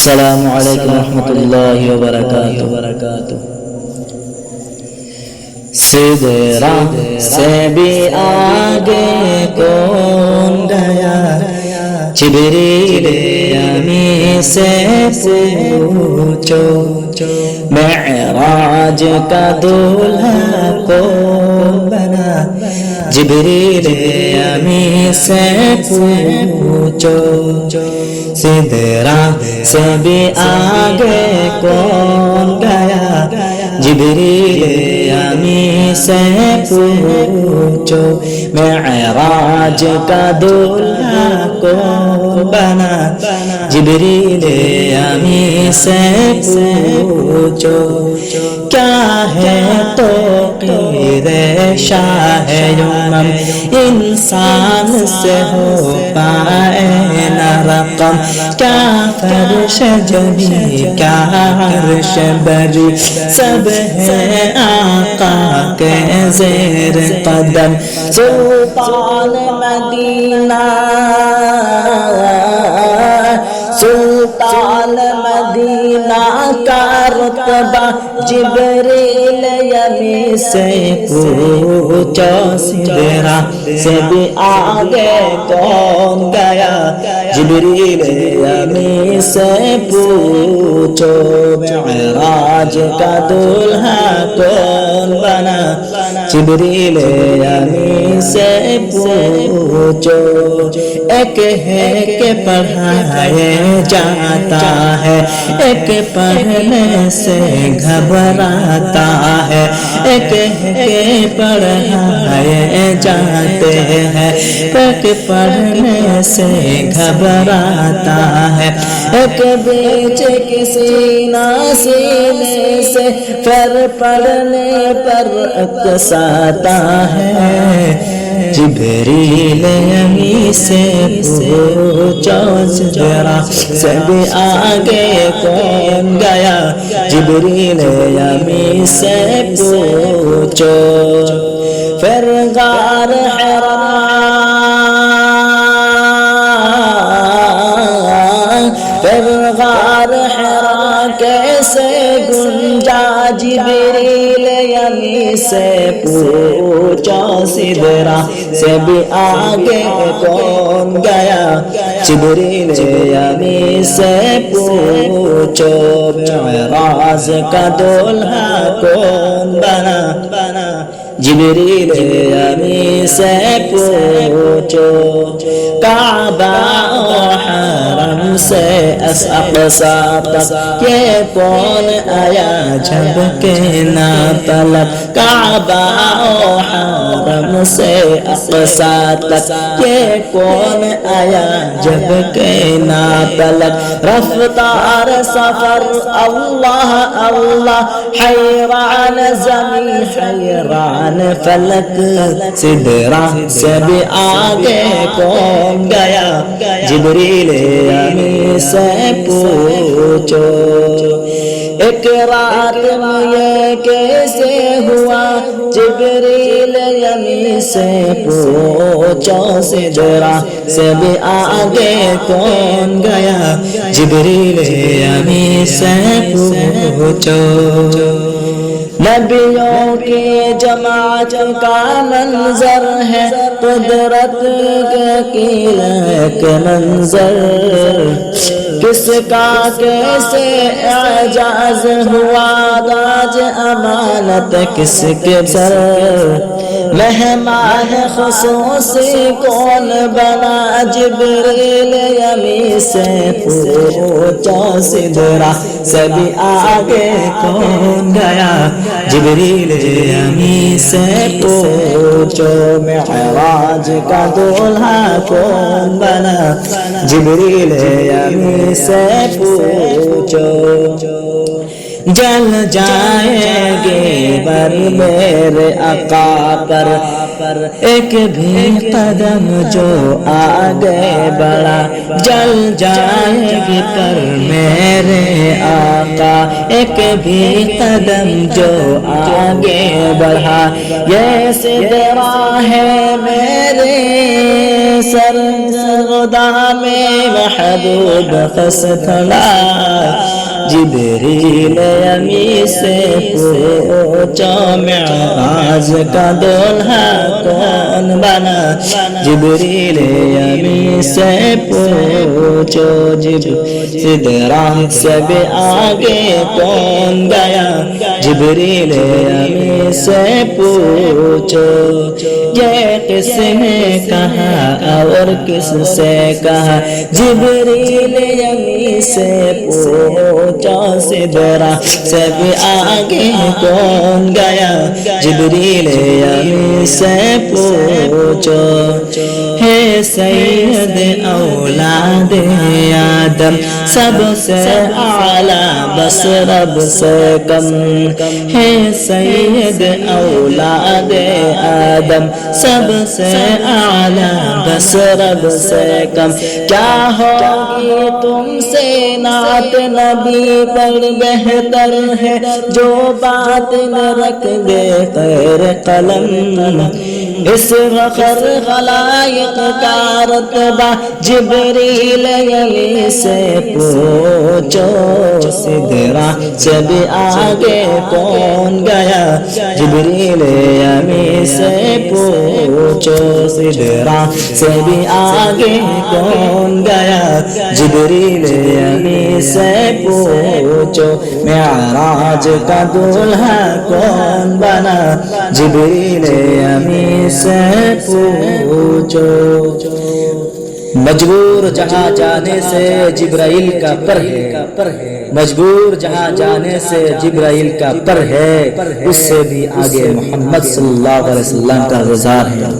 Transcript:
السلام علیکم ورحمۃ اللہ وبرکاتہ۔ سدرا سے بھی آگے کون گیا، جبریل امین سے پوچھو، معراج کا دولہا کون بنا، جبریل امین سے پوچھو، سدرا سے بھی آگے کون گیا، جبریل امین سے پوچھو، معراج کا دولہا کون بنا، جبریل امین سے پوچھو، کیا ہے توقیر شاہ امم، انسان سے ہو پائے نہ رقم، کیا فرش جبی کیا عرش بری، سب ہے آقا کے زیر قدم، سلطان مدینہ سلطان مدینہ کا رتبہ، جبریل امین سے پوچھو، سدرا سے بھی آگے کون گیا، جبریل امین سے پوچھو، معراج کا دولہا کون بنا، جبریل امین سے پوچھو، ایک ہے کہ پڑھائے جاتا ہے، ایک پڑھنے سے گھبراتا ہے، ایک کہ پڑھائے جاتے ہیں، ایک پڑھنے سے گھبراتا ہے، ایک بیچ کسی ناسینے سے پھر پڑھنے پر اکساتا ہے، جبریل امین سے پوچھو، سدرا سے بھی آگے کون گیا، جبریل امین سے پوچھو، پھر غار حرا کیسے گنجا، جبریل امین سے پوچھو، سدرا سے بھی آگے کون گیا، جبریل امین سے پوچھو، معراج کا دولہا کون بنا، جبریل امین سے پوچھو، کعبہ و حرم سے اقصی تک یہ کون آیا جب کہ نہ طلب، کعبہ و حرم سے اقصی تک یہ کون آیا جب کہ نہ طلب، رفتار سفر اللہ اللہ، حیران زمین حیران فلک، سدرا سے بھی آگے کون گیا، جبریل امین سے پوچھو، ایک رات میں یہ کیسے ہوا، جبریل امین سے پوچھو، سدرا سے بھی آگے کون گیا، جبریل امین سے پوچھو، نبیوں کی جماعت کا منظر ہے، قدرت کی ایک منظر، کس کا کیسے اعجاز ہوا، تاج امانت کس کے سر، مہمان خصوصی کون بنا، جبریل امین سے پوچھو، سدرا سے بھی آگے کون گیا، جبریل امین سے پوچھو، معراج کا دولہا کون بنا، جبریل امین سے پوچھو، جل جائیں گے بر میرے آقا پر ایک بھی قدم جو آگے بڑھا جل جائے گی پر میرے آقا ایک بھی قدم جو آگے بڑھا یہ سدرا ہے میرے سر خدا میں محبوب خس کھڑا جبریل امی سے پوچھو معراج کا دولہا کون بنا جبریل امی سے پوچھو سدرا سے بھی آگے کون گیا جبریل امی سے پوچھو یہ کس نے کہا اور کس سے کہا جبریل امی سے پوچھو سدرا سے بھی آگے کون گیا جبریل امی سے پوچھو ہے سید اولاد آدم سب سے اعلیٰ بس رب سے کم ہے سید اولاد آدم سب سے اعلیٰ بس رب سے کم کیا ہوگی تم سے نعت نبی پر بہتر ہے جو بات نہ رکھ دے خیر قلم اس فخر خلائق کا رتبہ جبریل امی سے پوچھو سدرا سے بھی آگے کون گیا جبریل امی سے پوچھو سدرا سے بھی آگے کون گیا جبریل امی سے پوچھو معراج کا دولہا کون بنا جبریل امی سے پوچھو مجبور جہاں جانے سے جبرائیل کا پر ہے مجبور جہاں جانے سے جبرائیل کا پر ہے اس سے بھی آگے محمد صلی اللہ علیہ وسلم کا گزار ہے